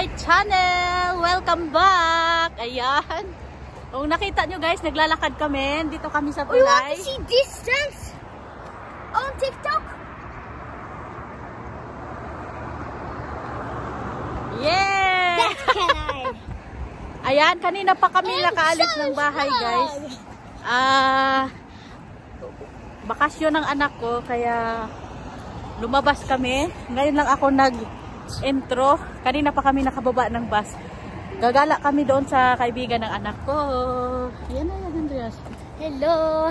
my channel! Welcome back! Ayan. Kung nakita nyo guys, naglalakad kami. Dito kami sa tulay. We want to see distance on TikTok. Yeah! That's canine. Ayan, kanina pa kami nakaalis ng bahay guys. Bakasyon ng anak ko, kaya lumabas kami. Ngayon lang ako nag-intro. Kanina pa kami nakababa ng bus. Gagala kami doon sa kaibigan ng anak ko. Yan na yan, Andreas. Hello.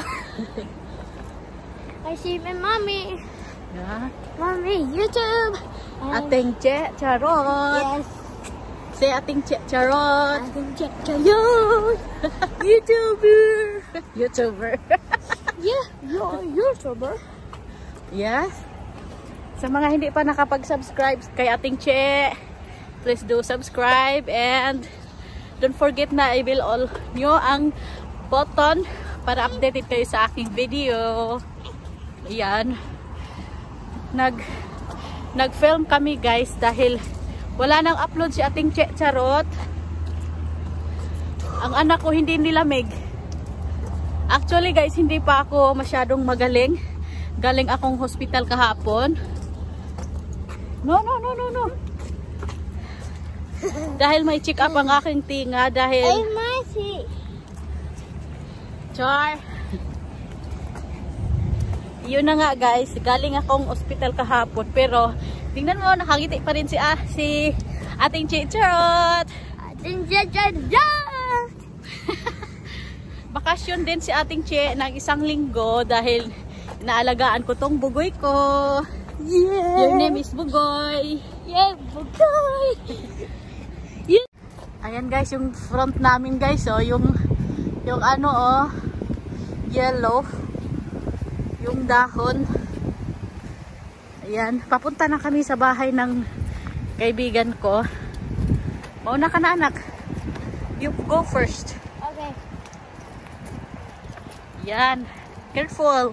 I see my mommy. Yeah. Mommy, YouTube. Ating Che Charot. Yes. Si Ating Che Charot. Ating Che Charot. YouTuber. YouTuber. Yeah, you're a YouTuber. Yes. Sa mga hindi pa nakapag-subscribe kay Ating Che, please do subscribe and don't forget na i-bill all nyo ang button para updated kayo sa aking video. Ayan. Nag-film kami guys dahil wala nang upload si Ating Che Charot. Ang anak ko hindi nilamig. Actually guys, hindi pa ako masyadong magaling. Galing akong hospital kahapon. No. Dahil may check up ang aking tinga dahil... Ay, Masi. Char. Yun na nga guys, galing akong hospital kahapon. Pero, tingnan mo, nakangiti pa rin si Ating Che Charot. Ating Che Charot. Bakasyon din si Ating Che ng 1 linggo dahil inaalagaan ko tong bugoy ko. Yeah. Your name is Bugoy. Yeah, Bugoy. Yeah. Ayan guys, yung front namin guys, oh, yung ano oh, yellow. Yung dahon. Ayan, papunta na kami sa bahay ng kaibigan ko. Mauna ka na anak. You go first. Okay. Yan. Careful.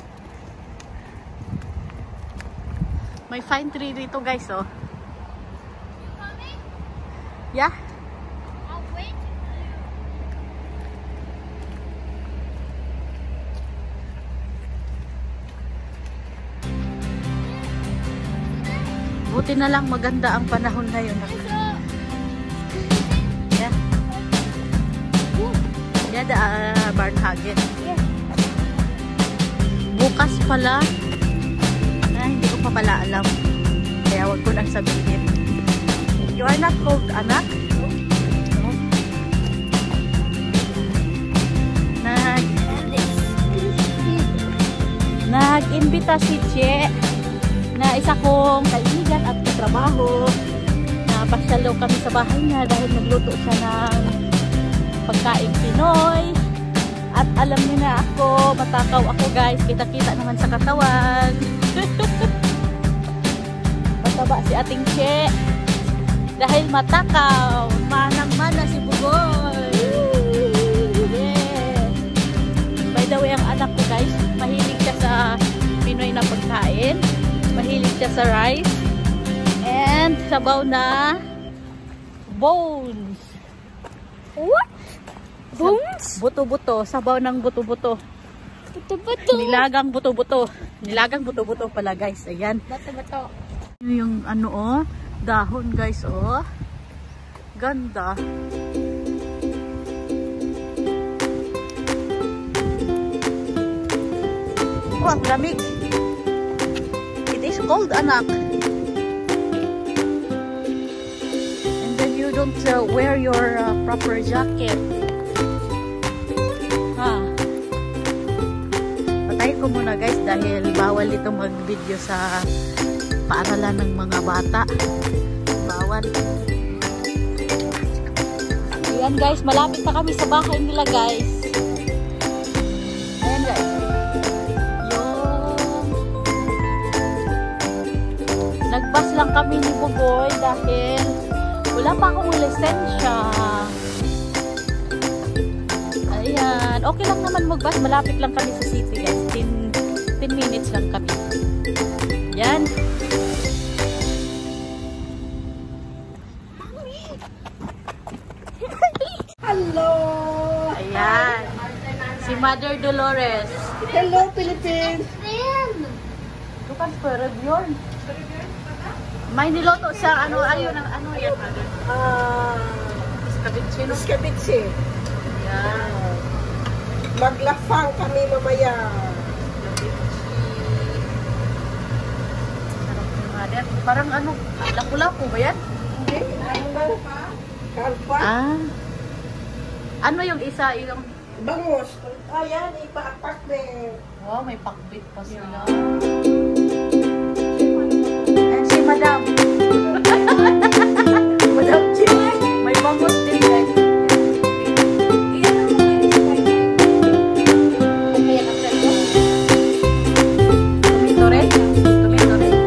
May fine tree dito guys, oh. You coming? Yeah. I'll wait. Buti na lang maganda ang panahon ngayon. Yeah. Yeah, the Barnhagen. Yeah. Bukas pala. Hindi ko pa pala alam. Kaya wag ko lang sabihin. You are not cold, anak? No. Nag-imbita si Che na isa kong kaibigan at katrabaho na pasyalo kami sa bahay niya dahil nagluto siya ng pagkain Pinoy. At alam niyo na ako, matakaw ako guys. Kita-kita naman sa katawan. Mataba si Ating Che dahil matakaw. Manang-mana si Bugoy. Yeah. By the way, ang anak ko guys, mahilig siya sa Pinoy na pagkain. Mahilig siya sa rice and sabaw na bones. What? Bones? Buto-buto. Sabaw ng buto-buto. Buto-buto. Nilagang buto-buto. Nilagang buto-buto pala guys. Ayan. Buto-buto. Yung ano oh, dahon guys oh. Ganda. Oh, ang lamig. It is cold, anak. And then you don't wear your proper jacket. Patayin ko muna guys dahil bawal ito mag-video sa paaralan ng mga bata. Bawal. Ayan guys, malapit na kami sa bahay nila guys. Ayan guys. Nagbas lang kami ni Bugoy dahil wala pa akong lisensya. Ayan. Okay lang naman magbas. Malapit lang kami sa city guys. 10 minutes lang kami. Ayan. Si Mother Dolores. Hello, Philippines! Bukan Perebion. May niloto sa ano, ayun, ano yan, Mother? Escabeche, no? Escabeche. Yan. Maglafang kami mamaya. Sarap ni Mother. Parang ano, lapu-lapu ba yan? Hindi, ano kalpa. Ah. Ano yung isa, yung... Bangus. Ayan, ipa-apartment. Wow, may pakbit pa sila. And si Madam. Madam Chip. May bangus din, guys. Tumito rin? Tumito rin.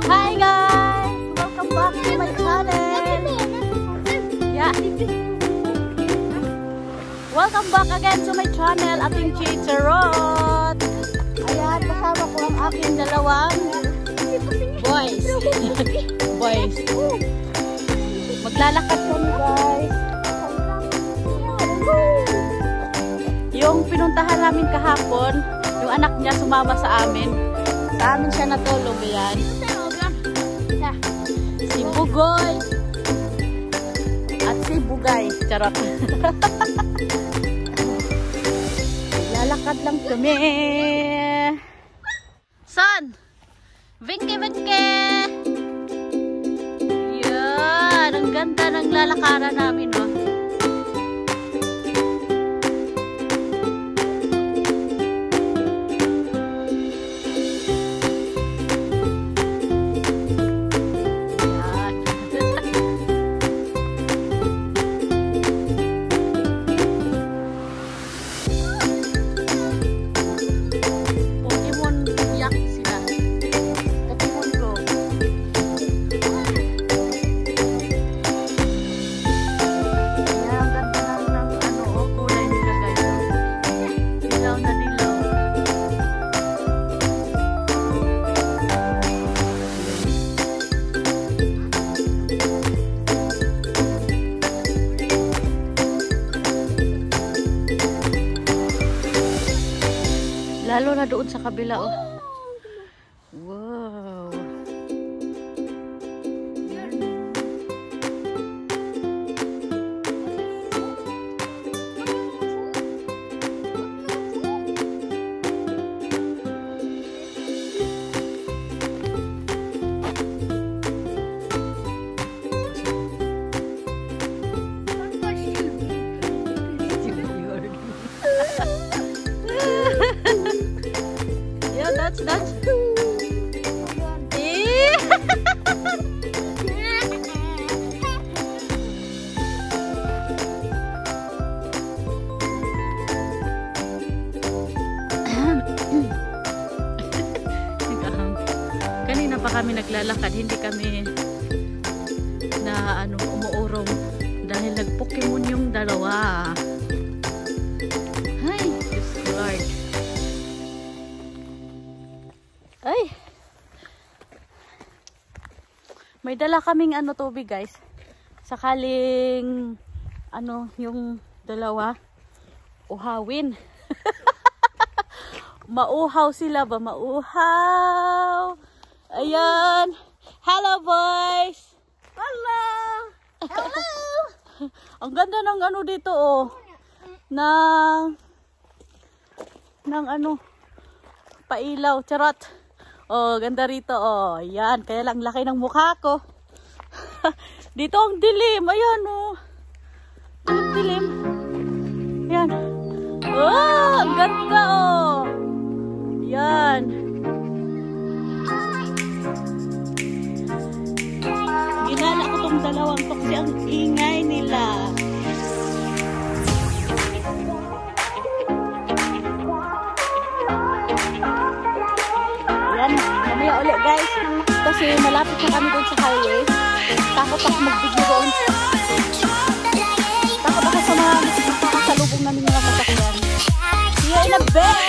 Hi guys! Welcome back to my channel! Yeah. Welcome back again to my channel, ating Chicharot! Ayan, kasama ko ang aking dalawang boys. Boys. Maglalakad kami guys. Yung pinuntahan namin kahapon, yung anak niya sumama sa amin. Sa amin siya natulog, yan. Si Bugoy at si Bugay. Charot. Lalakad lang kami. Son! Vinke, Vinke! Yan! Ang ganda ng lalakaran namin, no? Lalo na doon sa kabila, oh. Wow. Dance, dance. Eh. Kanina pa kami naglalakad, hindi kami na umuurong dahil nag-Pokemon yung dalawa. Ay, Diyos ko Lord. Ay. May dala kaming tubig guys. Sakaling yung dalawa uhawin. Mauhaw sila ba? Mauhaw. Ayan. Hello boys. Hello. Hello. Ang ganda ng dito oh. ng pailaw. Charot. Oh, ganda rito oh. Ayan. Kaya lang laki ng mukha ko. Dito ang dilim. Ayan oh. Dilim. Ayan. Oh, ang ganda oh. Ayan. Ginala ko tong dalawang to kasi ang ingay nila. Ayan, mamaya ulit guys. Kasi malapit na kami doon sa highway. Takot ako mag-video doon. Takot ako sa mga makakasalubong namin mga sasakyan. See you in a bit!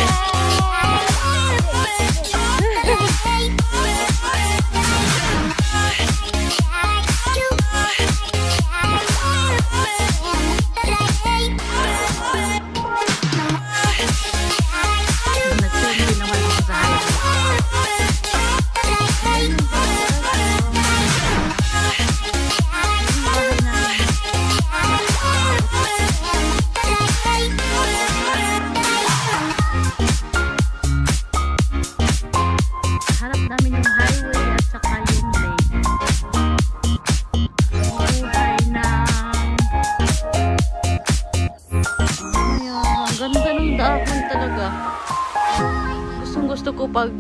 Gusto ko pag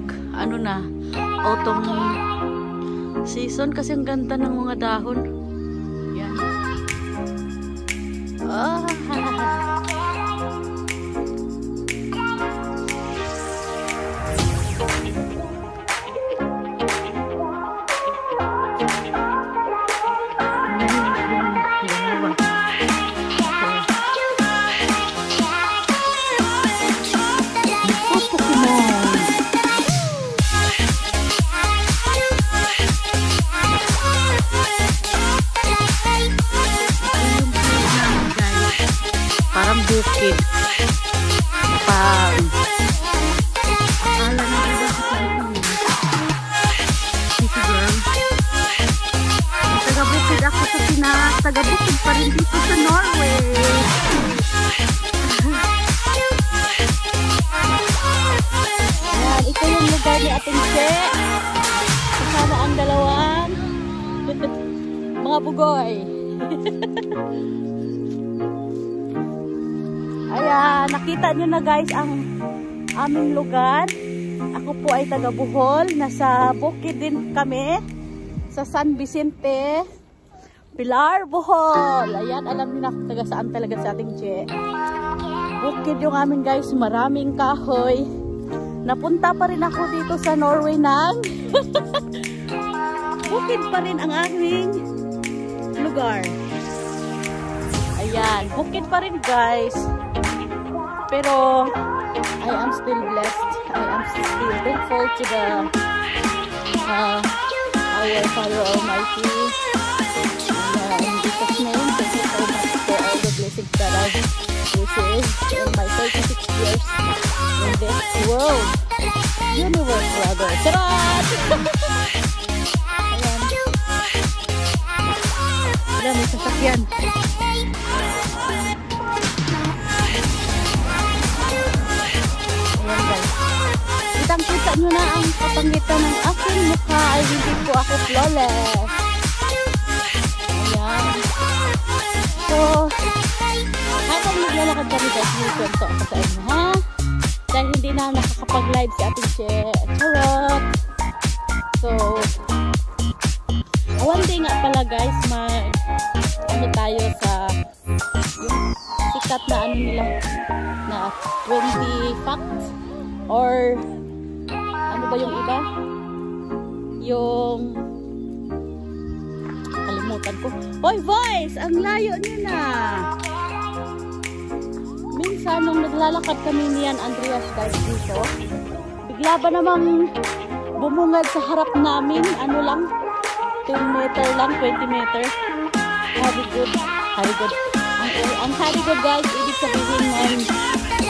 autumn season kasi ang ganda ng mga dahon. Yan. Bukid. Akala na iba sa City girl. Taga-bukid ako sa Pinas. Taga-bukid pa rin dito sa Norway. Ayan, ito yung lugar ni Ating Che. Kasama ang dalawang mga bugoy. Ayan, nakita nyo na guys ang aming lugar. Ako po ay taga Bohol. Nasa bukid din kami. Sa San Vicente, Pilar, Bohol. Ayan, alam niyo na taga saan talaga sa Ating Che. Bukid yung amin guys. Maraming kahoy. Napunta pa rin ako dito sa Norway ng bukid pa rin ang aming lugar. Ayan, bukid pa rin guys. Pero I am still blessed. I am still thankful to the our Father Almighty. In Jesus' name, thank you so much for all the blessings that I've received in my 36 years in this world. Universe, rather. Charot! Ayan. Ayan, may sasakyan. Kitang-kita nyo na ang kapanggitan ng aking mukha ay hindi po ako flawless. Ayan. So, habang naglalakad kami guys, may kwento ako sa inyo ha. Dahil hindi na nakakapag-live si Ating Che. So, one day nga pala guys, ano tayo sa yung sikat na ano nila na 20 facts or ano ba yung iba? Yung kalimutan ko. Hoy boys! Ang layo nyo na! Minsan nung naglalakad kami niyan Andreas guys dito, bigla ba namang bumungad sa harap namin, ano lang 10 meter lang, 20 meter. Very good. Very good. Ang very good guys, ibig sabihin nun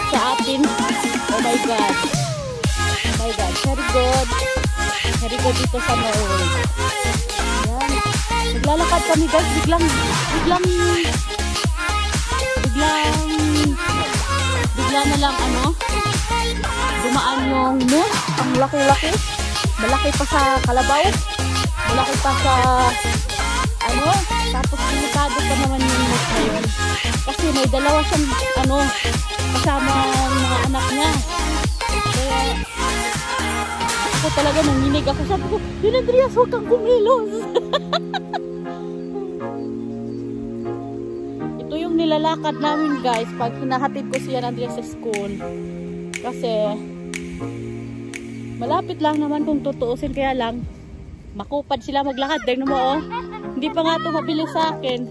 sa atin, oh my god. Oh my god, very good. Very good dito sa Norway. Ayan. Naglalakad kami guys, biglang na lang ano, dumaan yung moose, ang laki-laki. Malaki pa sa kalabaw. Malaki pa sa ano, tapos delikado pa naman yung moose na yun. Kasi may dalawa siyang ano, kasama ang mga anak niya. Kaya ako talaga nanginig ako. Sabi ko, yun Andreas, huwag kang kumilos. Ito yung nilalakad namin guys pag hinahatid ko siya Andreas sa school. Kasi malapit lang naman kung tutuusin, kaya lang makupad sila maglakad. Tignan mo oh, hindi pa nga ito mabilis sa akin.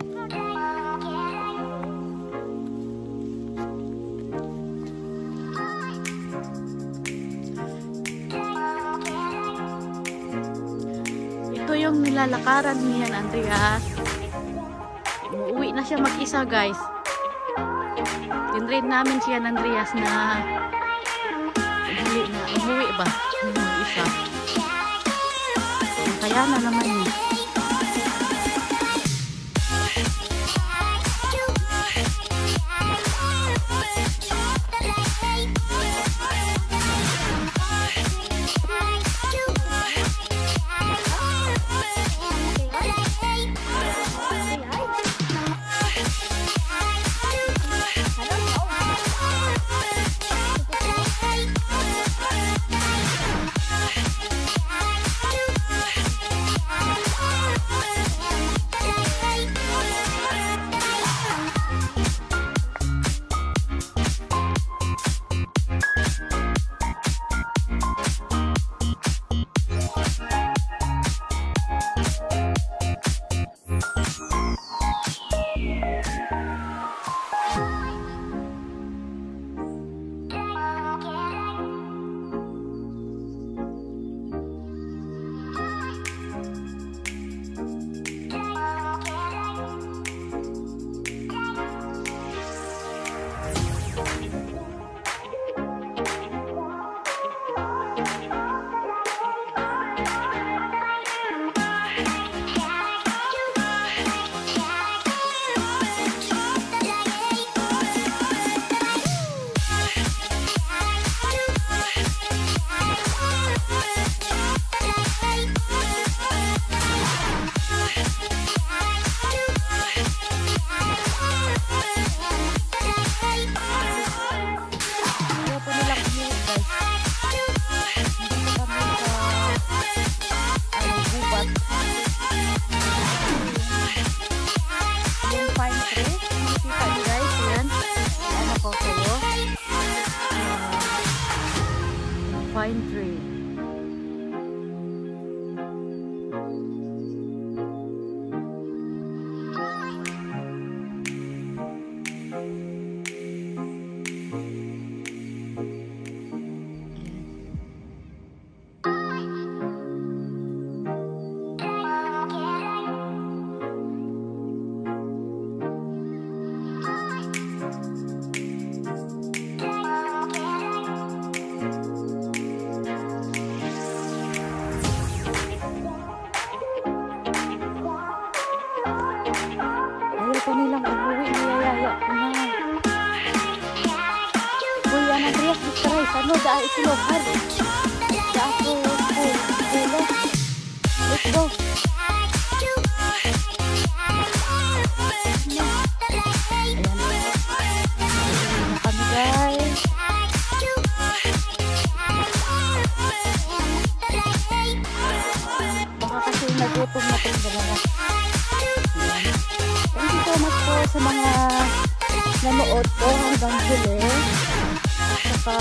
Ito yung nilalakaran niyan Andreas. Uuwi na siya mag-isa guys. Tinrain namin siya Andreas na umuwi ba? Mag-isa. Kaya na naman yun. Pine tree. Nilang umuwi, niyayaya ko na. Kuya Andreas, distrays. Ano, dahil itilohan. Sa ako, ulo. Let's go. Ayan. Ayan na kami, guys. nagutom na itong dalawa. Thank you so much po sa mga nanood po hanggang huli. Saka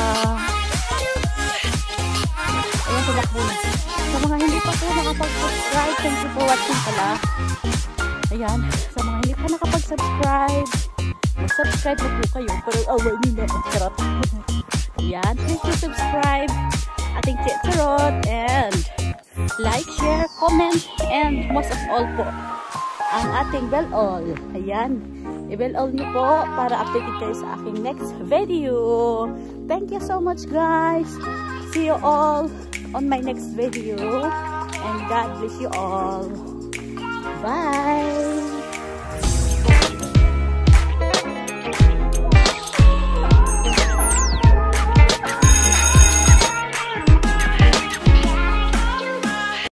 ayan, tulakbo na. Sa mga hindi pa po nakapag-subscribe, thank you for watching pala. Ayan, sa mga hindi pa nakapag-subscribe, mag-subscribe na po kayo. Pero away nila, charot. Ayan, please do subscribe ating Charot and like, share, comment, and most of all po, ang ating bell all. Ayan, i-bell all nyo po para updated kayo sa aking next video. Thank you so much guys. See you all on my next video. And God bless you all. Bye!